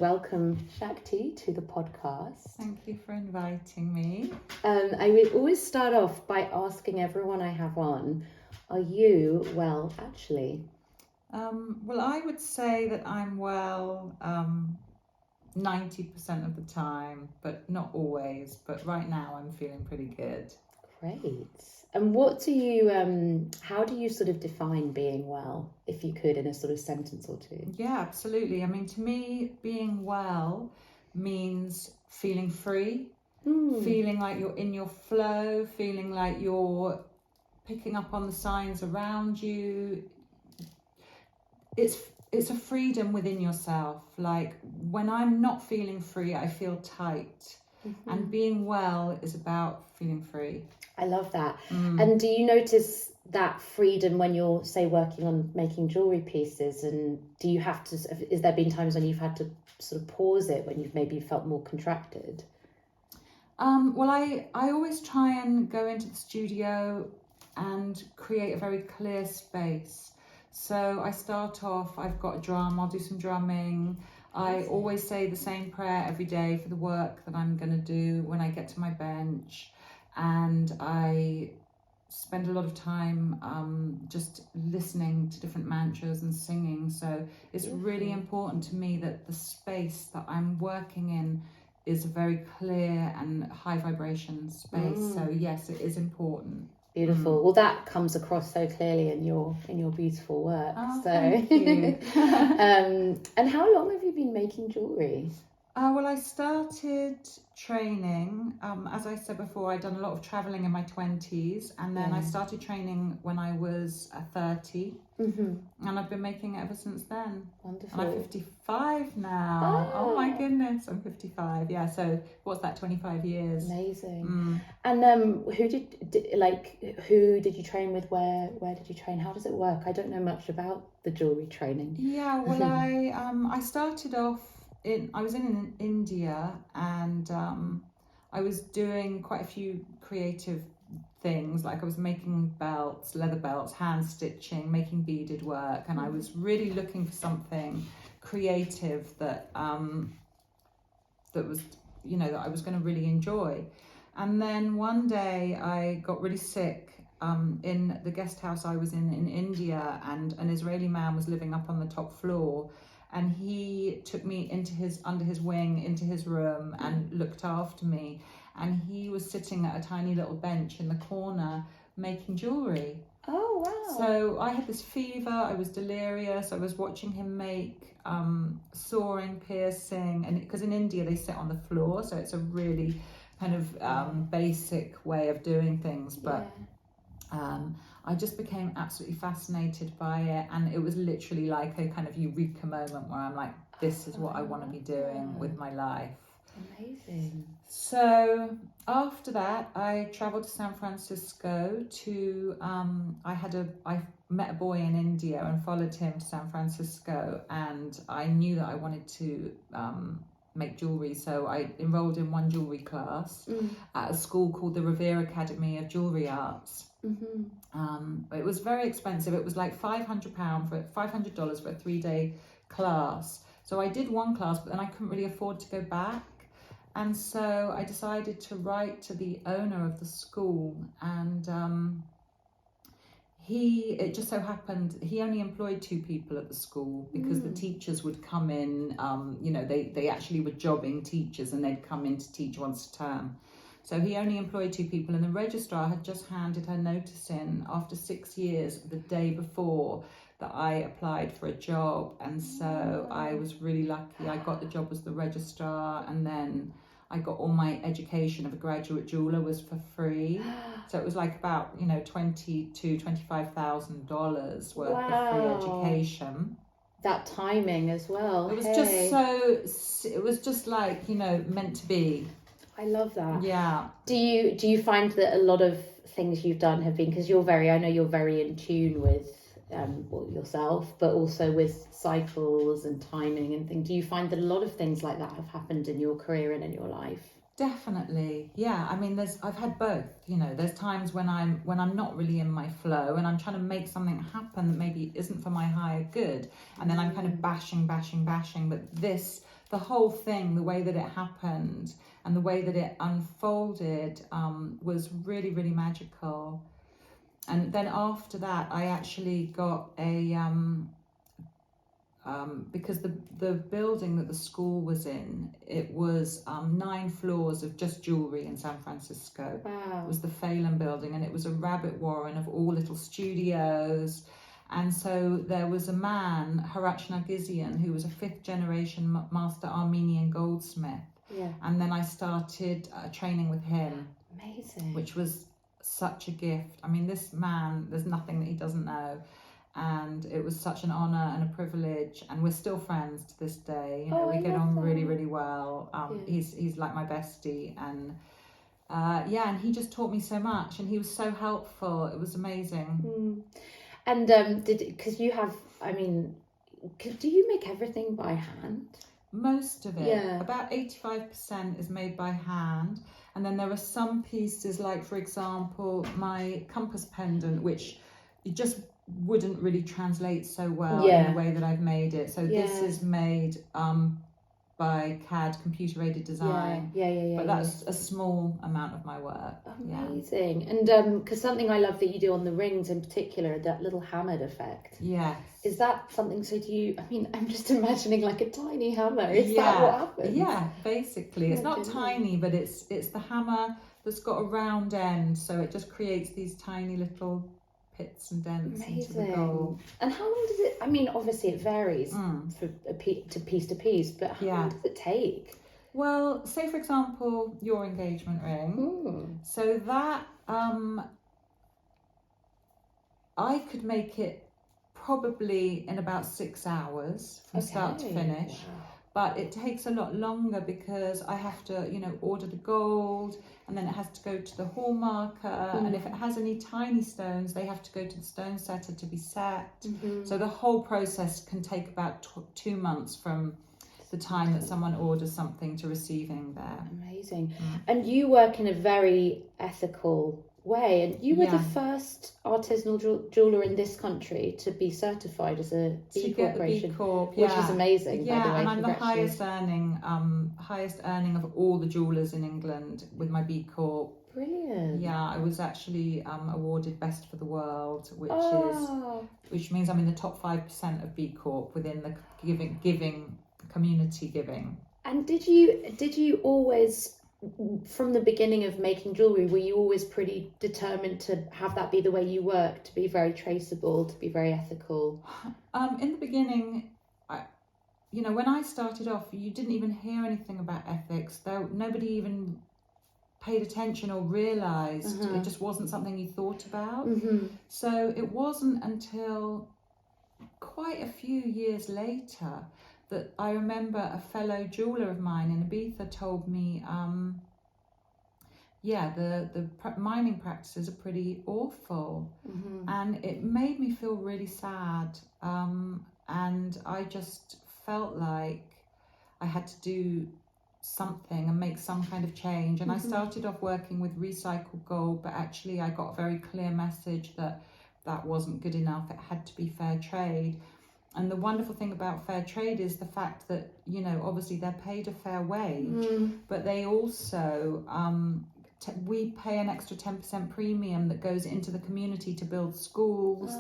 welcome Shakti to the podcast. Thank you for inviting me. I would always start off by asking everyone I have on, are you well, actually? Well, I would say that I'm well 90% of the time, but not always. But right now I'm feeling pretty good. Great. And what do you, how do you sort of define being well, if you could, in a sort of sentence or two? Yeah, absolutely. I mean, to me, being well means feeling free, feeling like you're in your flow, feeling like you're picking up on the signs around you. It's a freedom within yourself. Like when I'm not feeling free, I feel tight. And being well is about feeling free. I love that. And do you notice that freedom when you're, say, working on making jewellery pieces? And do you have to, is there been times when you've had to sort of pause it when you've maybe felt more contracted? Well, I always try and go into the studio and create a very clear space. So I start off, I've got a drum, I'll do some drumming. I always say the same prayer every day for the work that I'm going to do when I get to my bench. And I spend a lot of time just listening to different mantras and singing. So it's really important to me that the space that I'm working in is a very clear and high vibration space. So yes, it is important. Beautiful. Well, that comes across so clearly in your beautiful work. Oh, so thank you. And how long have you been making jewellery? Well, I started training, as I said before, I'd done a lot of travelling in my 20s, and then I started training when I was 30, and I've been making it ever since then. Wonderful. And I'm 55 now. Oh my goodness, I'm 55. Yeah, so what's that, 25 years? Amazing. And who did you train with? Where did you train? How does it work? I don't know much about the jewellery training. Yeah, well, I started off I was in India, and I was doing quite a few creative things, like I was making belts, leather belts, hand stitching, making beaded work, and I was really looking for something creative that was, that I was going to really enjoy. And then one day I got really sick in the guest house I was in India, and an Israeli man was living up on the top floor. And he took me under his wing, into his room, and looked after me. And he was sitting at a tiny little bench in the corner making jewellery. Oh, wow. So I had this fever, I was delirious, I was watching him make soaring, piercing, and because in India they sit on the floor, so it's a really kind of basic way of doing things. But I just became absolutely fascinated by it, and it was literally like a kind of eureka moment where I'm like, this is what I want to be doing with my life. Amazing. So after that, I travelled to San Francisco to, I met a boy in India and followed him to San Francisco, and I knew that I wanted to make jewellery, so I enrolled in one jewellery class at a school called the Revere Academy of Jewellery Arts. It was very expensive. It was like $500 for a 3-day class. So I did one class, but then I couldn't really afford to go back. And so I decided to write to the owner of the school, and it just so happened he only employed 2 people at the school, because the teachers would come in, they actually were jobbing teachers, and they'd come in to teach once a term. So he only employed 2 people, and the registrar had just handed her notice in after 6 years, the day before that I applied for a job. And so I was really lucky. I got the job as the registrar, and then I got all my education of a graduate jeweler was for free. So it was like about, $20,000 to $25,000 worth of free education. That timing as well. It was it was just like, meant to be. I love that. Yeah. Do you find that a lot of things you've done have been, because I know you're very in tune with yourself, but also with cycles and timing and things. Do you find that a lot of things like that have happened in your career and in your life? Definitely, yeah. I mean, I've had both. There's times when I'm not really in my flow, and I'm trying to make something happen that maybe isn't for my higher good, and then I'm kind of bashing. But this the whole thing, the way that it happened and the way that it unfolded was really, really magical. And then after that, I actually got a, because the building that the school was in, it was 9 floors of just jewellery in San Francisco. Wow. It was the Phelan building, and it was a rabbit warren of all little studios. And so there was a man, Harash Nargizian, who was a 5th generation master Armenian goldsmith. Yeah. And then I started training with him. Amazing. Which was such a gift. I mean, this man, there's nothing that he doesn't know. And it was such an honour and a privilege. And we're still friends to this day. You know, we get on really, really well. He's like my bestie. And and he just taught me so much. And he was so helpful. It was amazing. And because you have, I mean, do you make everything by hand? Most of it. Yeah. About 85% is made by hand. And then there are some pieces, like, for example, my compass pendant, which it just wouldn't really translate so well in the way that I've made it. So this is made by CAD, computer aided design. But that's a small amount of my work. Amazing. And because something I love that you do on the rings in particular, that little hammered effect. Yes. Is that something, so do you, I mean, I'm just imagining like a tiny hammer. Is that what happens? Yeah, basically. It's not tiny, but it's the hammer that's got a round end. So it just creates these tiny little pits and dents into the gold. And how long does it, I mean, obviously it varies from piece to piece, but how long does it take? Well, say for example, your engagement ring. So that, I could make it probably in about 6 hours from start to finish. Wow. But it takes a lot longer because I have to, you know, order the gold, and then it has to go to the hall marker. And if it has any tiny stones, they have to go to the stone setter to be set. So the whole process can take about 2 months from the time that someone orders something to receiving there. Amazing. And you work in a very ethical way, and you were the first artisanal jeweler in this country to be certified as a B Corporation, B Corp, which is amazing. Yeah, by the way. and I'm the highest earning of all the jewelers in England with my B Corp. Brilliant. Yeah, I was actually awarded Best for the World, which means I'm in the top 5% of B Corp within the giving community giving. And did you always, from the beginning of making jewellery, were you always pretty determined to have that be the way you work, to be very traceable, to be very ethical? In the beginning, when I started off, you didn't even hear anything about ethics. Nobody even paid attention or realised. It just wasn't something you thought about. So it wasn't until quite a few years later that I remember a fellow jeweller of mine in Ibiza told me, the mining practices are pretty awful. And it made me feel really sad. And I just felt like I had to do something and make some kind of change. And I started off working with recycled gold, but actually I got a very clear message that that wasn't good enough. It had to be fair trade. And the wonderful thing about fair trade is the fact that, obviously they're paid a fair wage, but they also, we pay an extra 10% premium that goes into the community to build schools,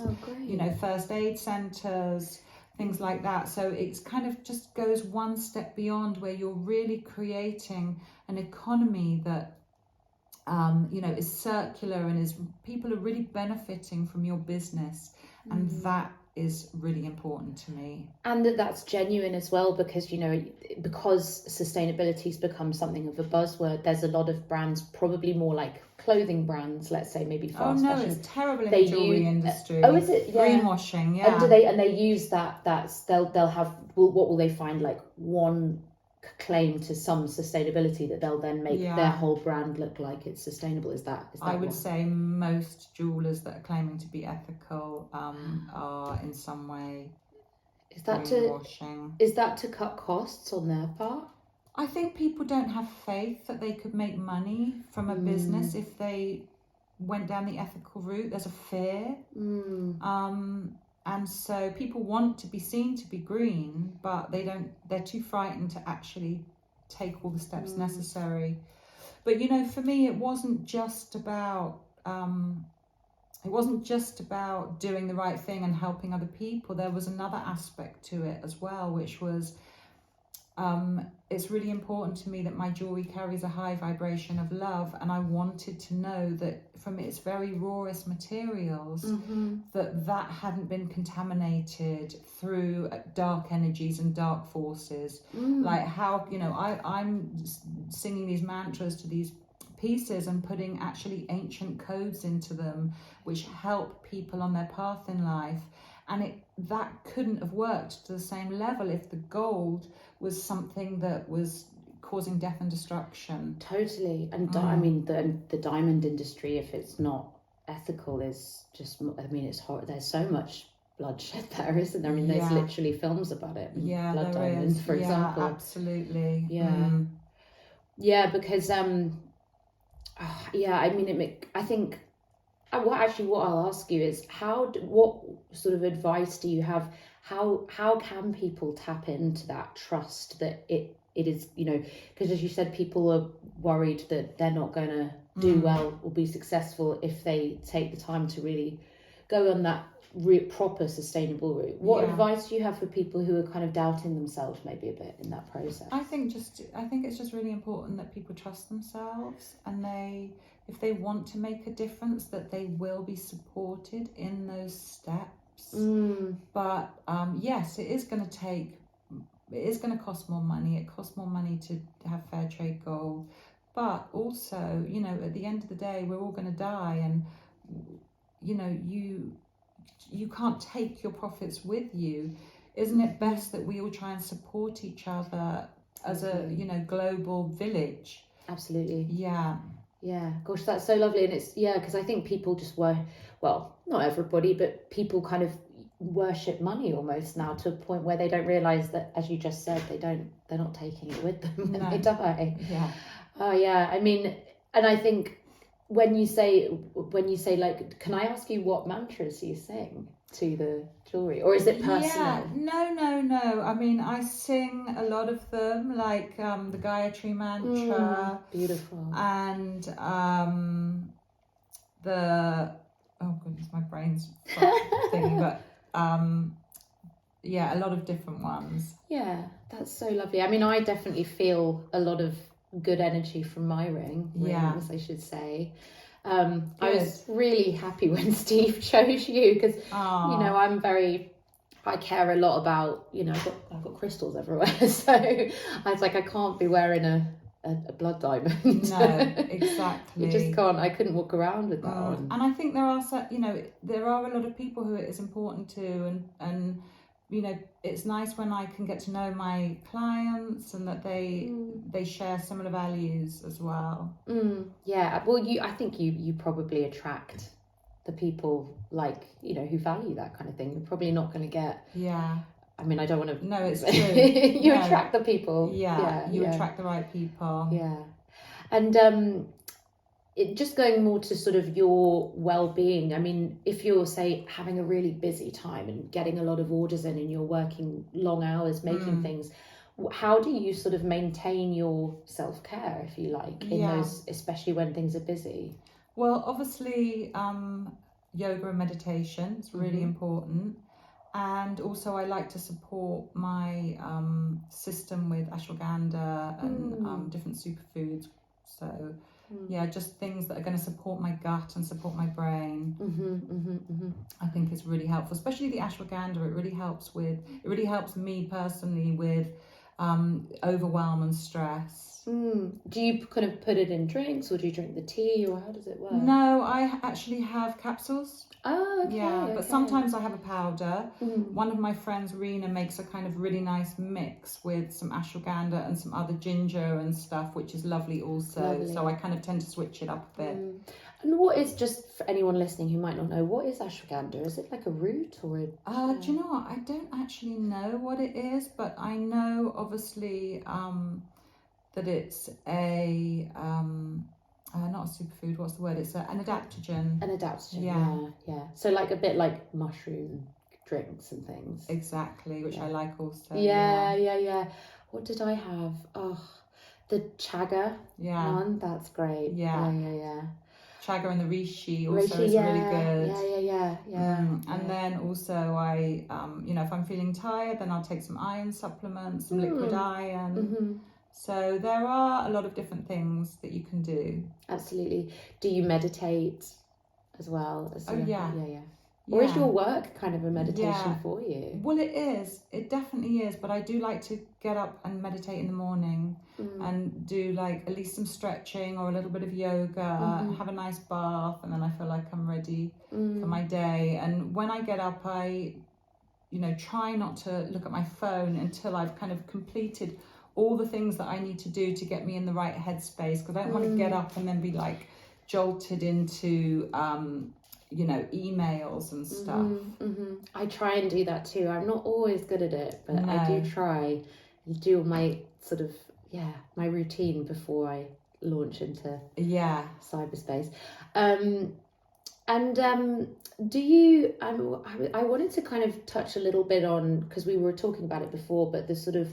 first aid centres, things like that. So it's kind of just goes one step beyond, where you're really creating an economy that, is circular and people are really benefiting from your business. And that is really important to me. And that's genuine as well, because because sustainability's become something of a buzzword, there's a lot of brands, probably more like clothing brands, let's say, maybe fast fashion. It's terrible in the jewelry industry. Is it? Yeah. Greenwashing, yeah. And they use they'll have, what will they find, like one claim to some sustainability that they'll then make their whole brand look like it's sustainable. Is that I would say most jewelers that are claiming to be ethical are in some way greenwashing. Is that to cut costs on their part? I think people don't have faith that they could make money from a business if they went down the ethical route. There's a fear. And so people want to be seen to be green, but they're too frightened to actually take all the steps necessary. But, you know, for me, it wasn't just about doing the right thing and helping other people. There was another aspect to it as well, which was it's really important to me that my jewellery carries a high vibration of love, and I wanted to know that from its very rawest materials that hadn't been contaminated through dark energies and dark forces. Like how, you know, I'm singing these mantras to these pieces and putting actually ancient codes into them which help people on their path in life, and that couldn't have worked to the same level if the gold was something that was causing death and destruction. Totally. And I mean, the diamond industry, if it's not ethical, is just, I mean, it's horrible. There's so much bloodshed there, isn't there? I mean, there's literally films about it. Blood diamonds, for example. Absolutely. Yeah, because I mean, I think what I'll ask you is what sort of advice do you have? How can people tap into that trust that it is, you know, because as you said, people are worried that they're not going to do well or be successful if they take the time to really go on that proper sustainable route. What advice do you have for people who are kind of doubting themselves maybe a bit in that process? I think it's just really important that people trust themselves, and if they want to make a difference, that they will be supported in those steps. But yes, it is going to cost more money. It costs more money to have fair trade gold, but also, you know, at the end of the day, we're all going to die, and you know, you can't take your profits with you. Isn't it best that we all try and support each other as a, you know, global village? Absolutely. Yeah. Gosh, that's so lovely. And it's because I think people just well, not everybody, but people kind of worship money almost now to a point where they don't realize that, as you just said, they're not taking it with them when they die. I mean, and I think when you say like, can I ask you what mantras you sing to the jewelry, or is it personal? No. I mean, I sing a lot of them, like the Gayatri mantra. Beautiful. And oh goodness, my brain's thinking, but a lot of different ones. Yeah, that's so lovely. I mean, I definitely feel a lot of good energy from my rings, I should say. I was really happy when Steve chose you because, you know, I care a lot about, you know, I've got crystals everywhere. So I was like, I can't be wearing a blood diamond. No, exactly. You just can't. I couldn't walk around with that on. And I think there are a lot of people who it is important to, and you know, it's nice when I can get to know my clients and that they share similar values as well. Yeah, well, I think you probably attract the people, like, you know, who value that kind of thing. You're probably not going to get. Yeah. I mean, I don't want to. No, it's true. You attract the people. You attract the right people. Yeah, and just going more to sort of your well-being. I mean, if you're, say, having a really busy time and getting a lot of orders in and you're working long hours making things, how do you sort of maintain your self-care, if you like, in those, especially when things are busy? Well, obviously, yoga and meditation is really important. And also I like to support my system with ashwagandha and different superfoods. So just things that are going to support my gut and support my brain. I think it's really helpful, especially the ashwagandha. It really helps me personally with overwhelm and stress. Do you kind of put it in drinks, or do you drink the tea, or how does it work? No, I actually have capsules. Oh, okay. Yeah, but sometimes I have a powder. One of my friends, Rena, makes a kind of really nice mix with some ashwagandha and some other ginger and stuff, which is lovely also. Lovely. So I kind of tend to switch it up a bit. And what is, just for anyone listening who might not know, what is ashwagandha? Is it like a root or a... do you know what? I don't actually know what it is, but I know obviously that it's a... not a superfood, what's the word? It's an adaptogen. An adaptogen, yeah. So like a bit like mushroom drinks and things. Exactly, which I like also. Yeah. What did I have? Oh, the chaga one. That's great. Yeah. Chaga and the reishi also is really good. Yeah. And then also I, if I'm feeling tired, then I'll take some iron supplements, some liquid iron. So there are a lot of different things that you can do. Absolutely. Do you meditate as well? Yeah. Or is your work kind of a meditation for you? Well, it is. It definitely is. But I do like to get up and meditate in the morning and do like at least some stretching or a little bit of yoga, have a nice bath, and then I feel like I'm ready for my day. And when I get up, I, try not to look at my phone until I've kind of completed all the things that I need to do to get me in the right headspace, because I don't want to get up and then be like jolted into emails and stuff. I try and do that too. I'm not always good at it, but I do try and do my sort of my routine before I launch into cyberspace. Do you I wanted to kind of touch a little bit on, because we were talking about it before, but the sort of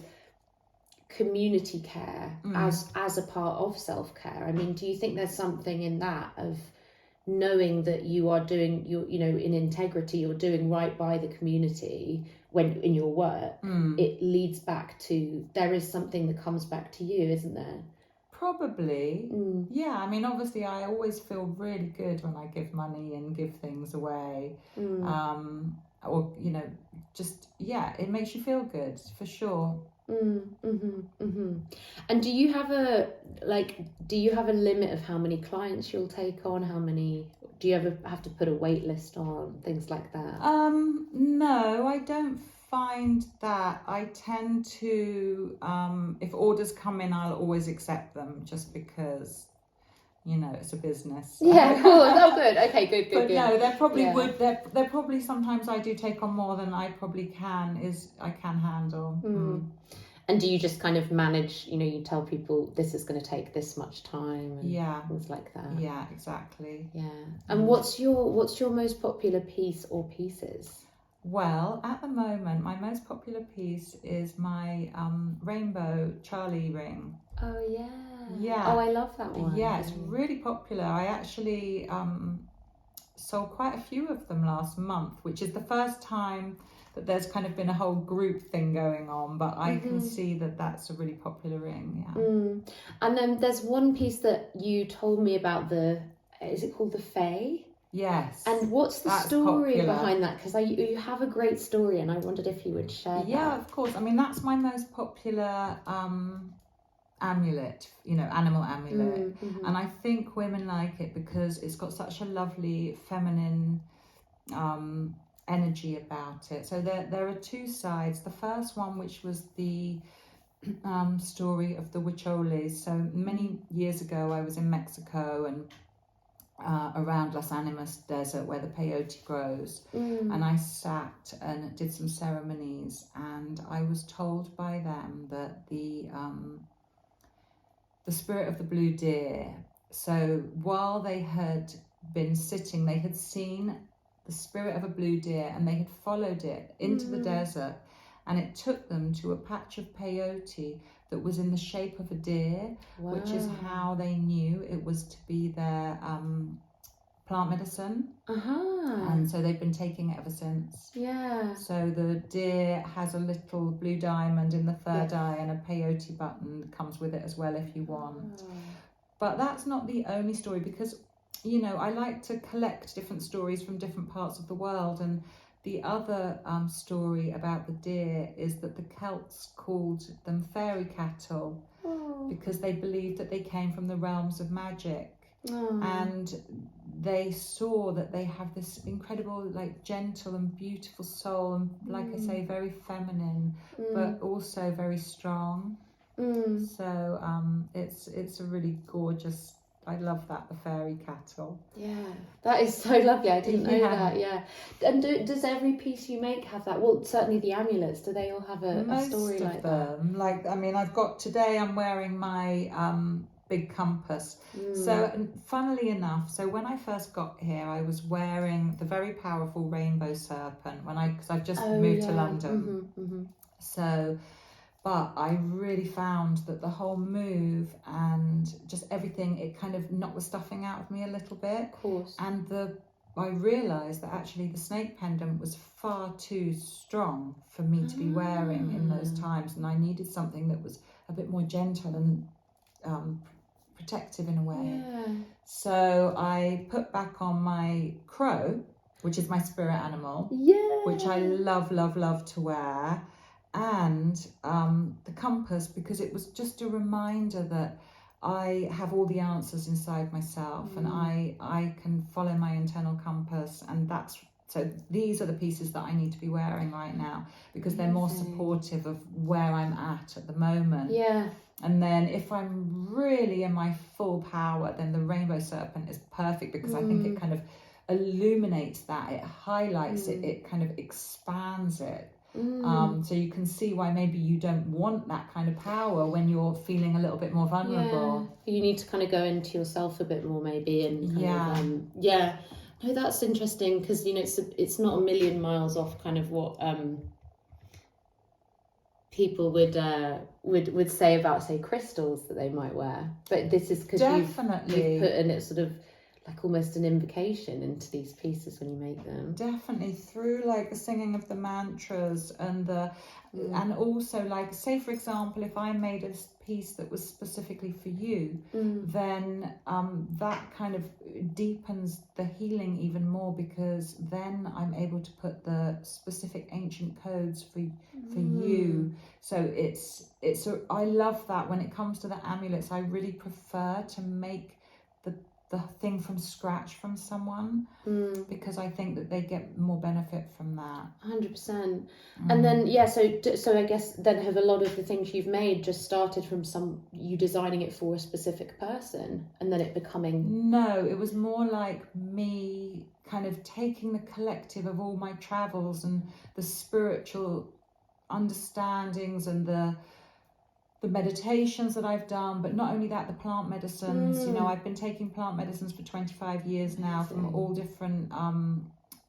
community care as a part of self-care. I mean, do you think there's something in that of knowing that you are doing in integrity, you're doing right by the community when in your work, it leads back to, there is something that comes back to you, isn't there? Probably. Yeah, I mean, obviously I always feel really good when I give money and give things away. Or it makes you feel good for sure. And do you have a limit of how many clients you'll take on? Do you ever have to put a wait list on, things like that? No, I don't find that. I tend to, if orders come in, I'll always accept them, just because it's a business. Yeah, cool. Oh, good. Okay, good. But no, there probably would. There probably sometimes I do take on more than I probably can handle. And do you just kind of manage? You tell people this is going to take this much time, and things like that. Yeah, exactly. Yeah. And what's your most popular piece or pieces? Well, at the moment, my most popular piece is my rainbow Charlie ring. Oh yeah. Yeah. Oh, I love that one. Yeah, it's really popular. I actually sold quite a few of them last month, which is the first time that there's kind of been a whole group thing going on, but I can see that that's a really popular ring. And then there's one piece that you told me about, is it called the Fae? Yes. And what's the story behind that? Because you have a great story, and I wondered if you would share that. Yeah, of course. I mean, that's my most popular amulet, animal amulet. And I think women like it because it's got such a lovely feminine energy about it. So there are two sides. The first one, which was the story of the huicholes. So many years ago, I was in Mexico and around Las Animas Desert, where the peyote grows, and I sat and did some ceremonies, and I was told by them that the spirit of the blue deer, so while they had been sitting, they had seen the spirit of a blue deer, and they had followed it into the desert, and it took them to a patch of peyote that was in the shape of a deer, which is how they knew it was to be their plant medicine. And so they've been taking it ever since. Yeah. So the deer has a little blue diamond in the third eye, and a peyote button comes with it as well if you want. But that's not the only story, because I like to collect different stories from different parts of the world, and the other story about the deer is that the Celts called them fairy cattle because they believed that they came from the realms of magic. And they saw that they have this incredible, like, gentle and beautiful soul, and like I say, very feminine, but also very strong. So it's a really gorgeous, I love that, the fairy cattle. Yeah, that is so lovely. I didn't know that. Yeah. And does every piece you make have that? Well, certainly the amulets, do they all have a story like that? Like, I mean, I've got, today I'm wearing my big compass. So funnily enough, so when I first got here, I was wearing the very powerful rainbow serpent because I've just moved to London. So, but I really found that the whole move and just everything, it kind of knocked the stuffing out of me a little bit. Of course. And I realised that actually the snake pendant was far too strong for me to be wearing in those times, and I needed something that was a bit more gentle and protective in a way. Yeah. So I put back on my crow, which is my spirit animal, which I love to wear, and the compass, because it was just a reminder that I have all the answers inside myself, and I can follow my internal compass, and so these are the pieces that I need to be wearing right now, because they're more supportive of where I'm at the moment. Yeah. And then if I'm really in my full power, then the rainbow serpent is perfect, because I think it kind of illuminates that, it highlights it, it kind of expands it. So you can see why maybe you don't want that kind of power when you're feeling a little bit more vulnerable. Yeah. You need to kind of go into yourself a bit more maybe, and kind of, no, that's interesting, because you know it's not a million miles off kind of what people would say about, say, crystals that they might wear, but this is because you've put in it sort of like almost an invocation into these pieces when you make them. Definitely, through like the singing of the mantras and and also, like, say for example, if I made a piece that was specifically for you, then that kind of deepens the healing even more, because then I'm able to put the specific ancient codes for you. So I love that. When it comes to the amulets, I really prefer to make the thing from scratch from someone, because I think that they get more benefit from that. 100%. And then so I guess then have a lot of the things you've made just started from you designing it for a specific person, and then it becoming... No, it was more like me kind of taking the collective of all my travels and the spiritual understandings and the meditations that I've done, but not only that, the plant medicines. You know, I've been taking plant medicines for 25 years now from all different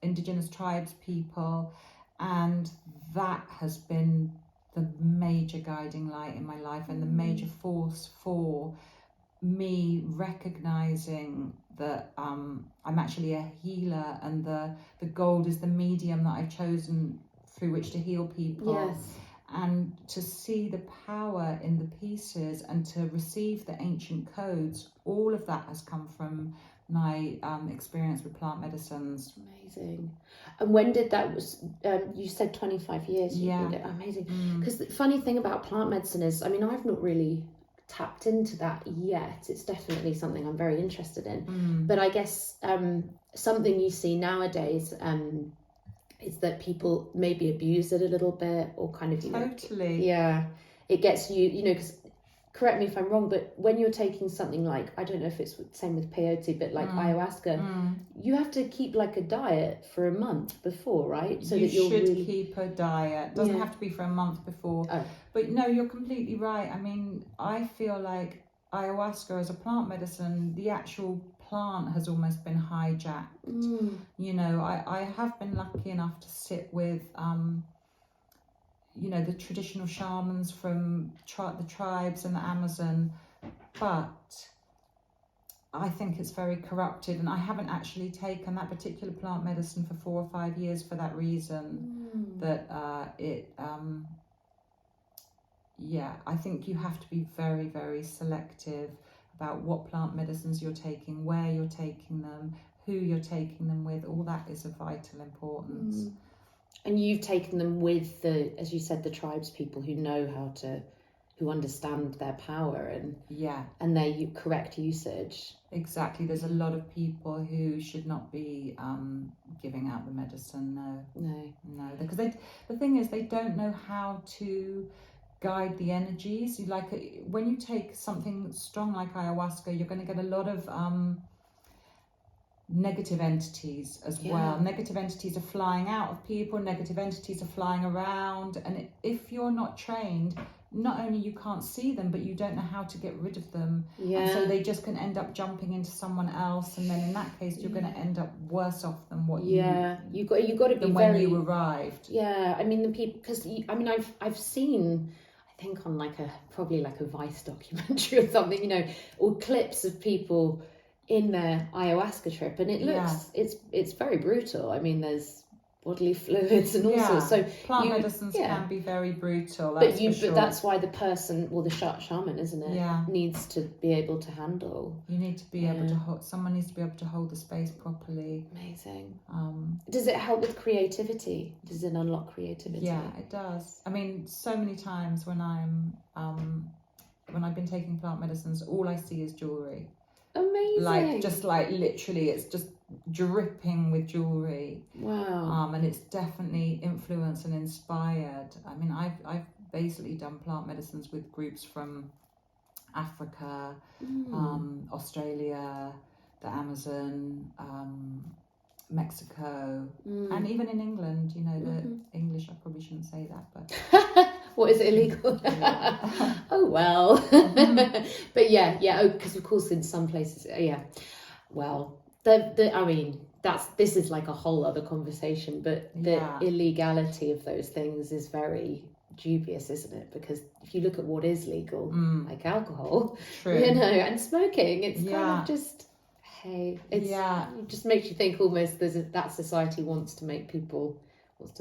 indigenous tribes people, and that has been the major guiding light in my life and the major force for me recognizing that I'm actually a healer, and the gold is the medium that I've chosen through which to heal people. Yes. And to see the power in the pieces and to receive the ancient codes, all of that has come from my experience with plant medicines. Amazing. And when did that you said 25 years? Yeah. Did it? Amazing. Because the funny thing about plant medicine is, I mean, I've not really tapped into that yet. It's definitely something I'm very interested in. But I guess something you see nowadays is that people maybe abuse it a little bit, or kind of, you know, it gets you know, because correct me if I'm wrong, but when you're taking something like, I don't know if it's the same with peyote, but like ayahuasca, you have to keep like a diet for a month before, right? So you that you're should really... keep a diet. Doesn't have to be for a month before. But no, you're completely right. I mean, I feel like ayahuasca as a plant medicine, the actual plant has almost been hijacked. You know, I have been lucky enough to sit with you know, the traditional shamans from the tribes in the Amazon, but I think it's very corrupted, and I haven't actually taken that particular plant medicine for 4 or 5 years for that reason. That I think you have to be very, very selective about what plant medicines you're taking, where you're taking them, who you're taking them with. All that is of vital importance. And you've taken them with as you said, the tribes people who know who understand their power and their correct usage. Exactly. There's a lot of people who should not be giving out the medicine. No, because the thing is, they don't know how to guide the energies. When you take something strong like ayahuasca, you're going to get a lot of negative entities as well. Negative entities are flying out of people, negative entities are flying around, and if you're not trained, not only you can't see them, but you don't know how to get rid of them. Yeah. And so they just can end up jumping into someone else, and then in that case you're going to end up worse off than what you got to be than very, when you arrived. Yeah, I mean the people, because I mean I've seen, I think on probably like a Vice documentary or something, you know, or clips of people in their ayahuasca trip, and it looks it's very brutal. I mean, there's bodily fluids and all sorts. So plant medicines can be very brutal. But that's why the person, or the shaman, isn't it? Yeah. Needs to be able to handle. You need to be able to hold. Someone needs to be able to hold the space properly. Amazing. Does it help with creativity? Does it unlock creativity? Yeah, it does. I mean, so many times when I've been taking plant medicines, all I see is jewellery. Amazing. Just literally, it's just dripping with jewellery. Wow. And it's definitely influenced and inspired. I mean, I've basically done plant medicines with groups from Africa, Australia, the Amazon, Mexico, and even in England. You know, the English, I probably shouldn't say that, but what, is it illegal? Oh well. But yeah, because of course in some places, well, I mean, this is like a whole other conversation, but the illegality of those things is very dubious, isn't it? Because if you look at what is legal, like alcohol, you know, and smoking, it's kind of just, hey, it just makes you think almost that society wants to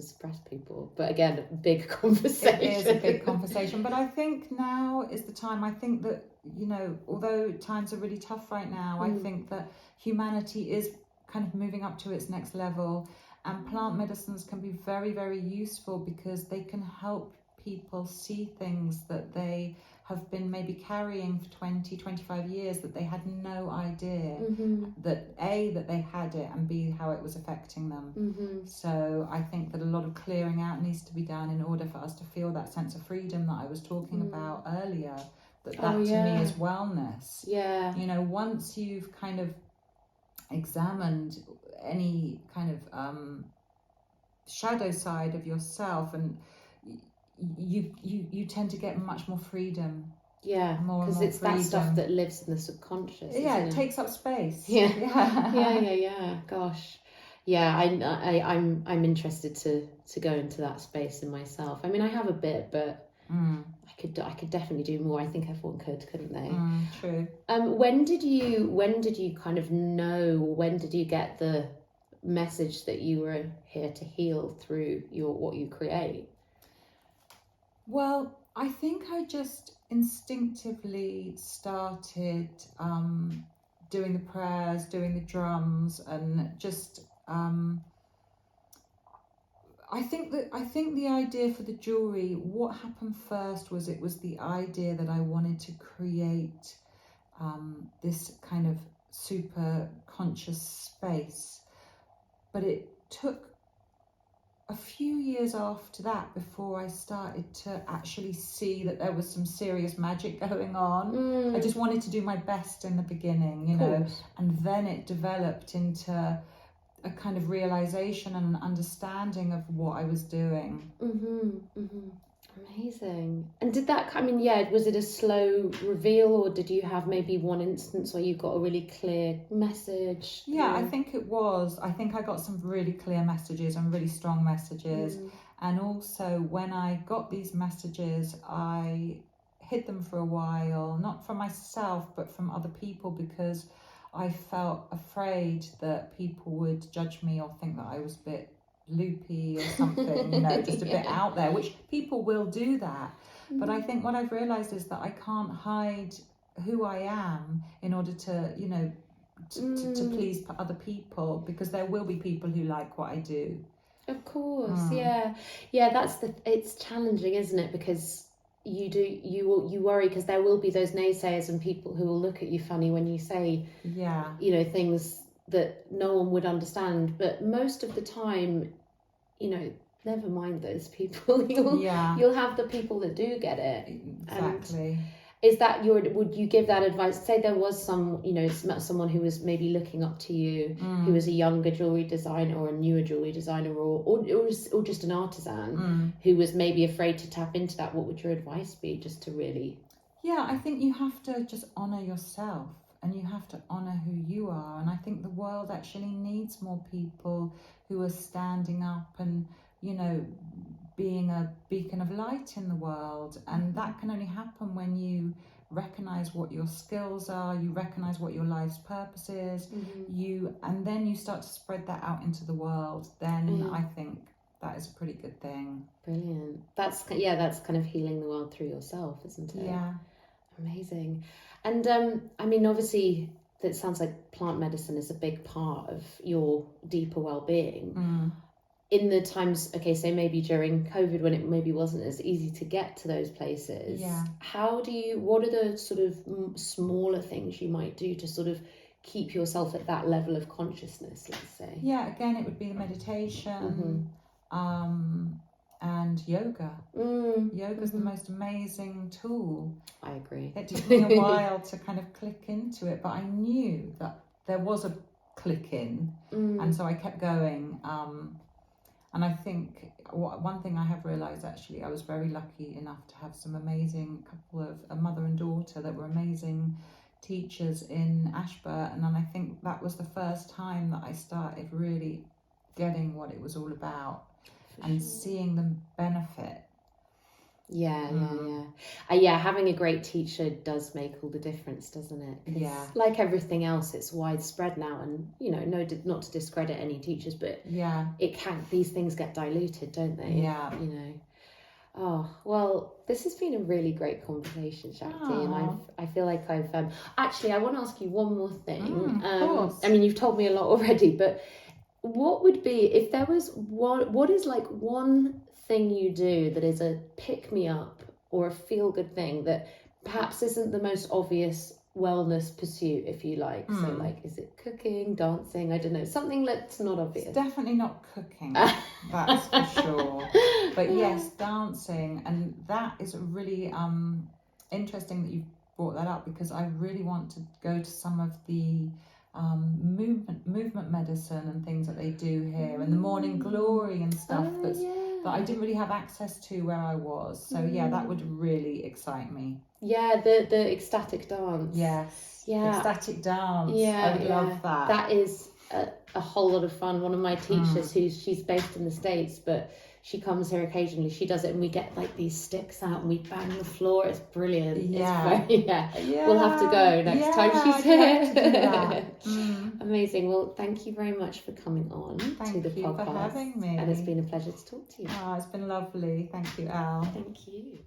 suppress people. But again, a big conversation. It is a big conversation, but I think now is the time. I think that, you know, although times are really tough right now, I think that humanity is kind of moving up to its next level, and plant medicines can be very, very useful because they can help people see things that they have been maybe carrying for 20, 25 years that they had no idea that A, that they had it, and B, how it was affecting them. So I think that a lot of clearing out needs to be done in order for us to feel that sense of freedom that I was talking about earlier, that to me is wellness. Yeah. You know, once you've kind of examined any kind of shadow side of yourself, and you tend to get much more freedom. Yeah, because it's freedom. That stuff that lives in the subconscious. It takes up space. Yeah. Gosh, yeah. I'm interested to go into that space in myself. I mean, I have a bit, but I could definitely do more. I think everyone could, couldn't they? True. When did you kind of know? When did you get the message that you were here to heal through what you create? Well, I think I just instinctively started doing the prayers, doing the drums, and just I think the idea for the jewellery, what happened first was it was the idea that I wanted to create this kind of super conscious space, but it took a few years after that before I started to actually see that there was some serious magic going on. I just wanted to do my best in the beginning, you know, and then it developed into a kind of realization and an understanding of what I was doing. Amazing. And did that, I mean, was it a slow reveal, or did you have maybe one instance where you got a really clear message? Yeah, I think it was. I think I got some really clear messages and really strong messages. And also when I got these messages, I hid them for a while, not from myself, but from other people, because I felt afraid that people would judge me or think that I was a bit loopy or something, you know, just a bit out there, which people will do that. But I think what I've realised is that I can't hide who I am in order to, you know, to please other people, because there will be people who like what I do. Of course, yeah, it's challenging, isn't it? Because you worry, because there will be those naysayers and people who will look at you funny when you say, you know, things that no one would understand. But most of the time, you know, never mind those people. You'll have the people that do get it. Exactly. Is that would you give that advice? Say there was someone who was maybe looking up to you, who was a younger jewellery designer or a newer jewellery designer or just an artisan who was maybe afraid to tap into that. What would your advice be, just to really... Yeah, I think you have to just honour yourself and you have to honour who you are. And I think the world actually needs more people who are standing up and, you know, being a beacon of light in the world. And that can only happen when you recognise what your skills are, you recognise what your life's purpose is, and then you start to spread that out into the world. Then I think that is a pretty good thing. Brilliant. That's kind of healing the world through yourself, isn't it? Yeah. Amazing. And I mean, obviously that sounds like plant medicine is a big part of your deeper well-being. In the times, okay, so maybe during COVID when it maybe wasn't as easy to get to those places, what are the sort of smaller things you might do to sort of keep yourself at that level of consciousness, let's say? Yeah, again, it would be the meditation, and yoga. Yoga's the most amazing tool. I agree. It took me a while to kind of click into it, but I knew that there was a click in, and so I kept going. And I think one thing I have realised, actually, I was very lucky enough to have some amazing couple of a mother and daughter that were amazing teachers in Ashburton, and I think that was the first time that I started really getting what it was all about and seeing the benefit. Having a great teacher does make all the difference, doesn't it? It's like everything else, it's widespread now, and you know, not to discredit any teachers, but these things get diluted, don't they? You know. Oh well, this has been a really great conversation, Shakti, and I feel like I've actually I want to ask you one more thing. Of course. I mean, you've told me a lot already, but what would be, if there was what is like one thing you do that is a pick-me-up or a feel-good thing that perhaps isn't the most obvious wellness pursuit, if you like? So like, is it cooking, dancing, I don't know, something that's not obvious? It's definitely not cooking, that's for sure. But yes, dancing, and that is really interesting that you brought that up, because I really want to go to some of the movement medicine and things that they do here, and the morning glory and stuff that I didn't really have access to where I was. So that would really excite me. The ecstatic dance. Yes. Ecstatic dance. I would love that. That is a whole lot of fun. One of my teachers, she's based in the States, but she comes here occasionally. She does it, and we get like these sticks out and we bang the floor. It's brilliant. It's we'll have to go next time she's here. Amazing. Well, thank you very much for coming on to the podcast. Thank you for having me. And it's been a pleasure to talk to you. It's been lovely. Thank you, Al. Thank you.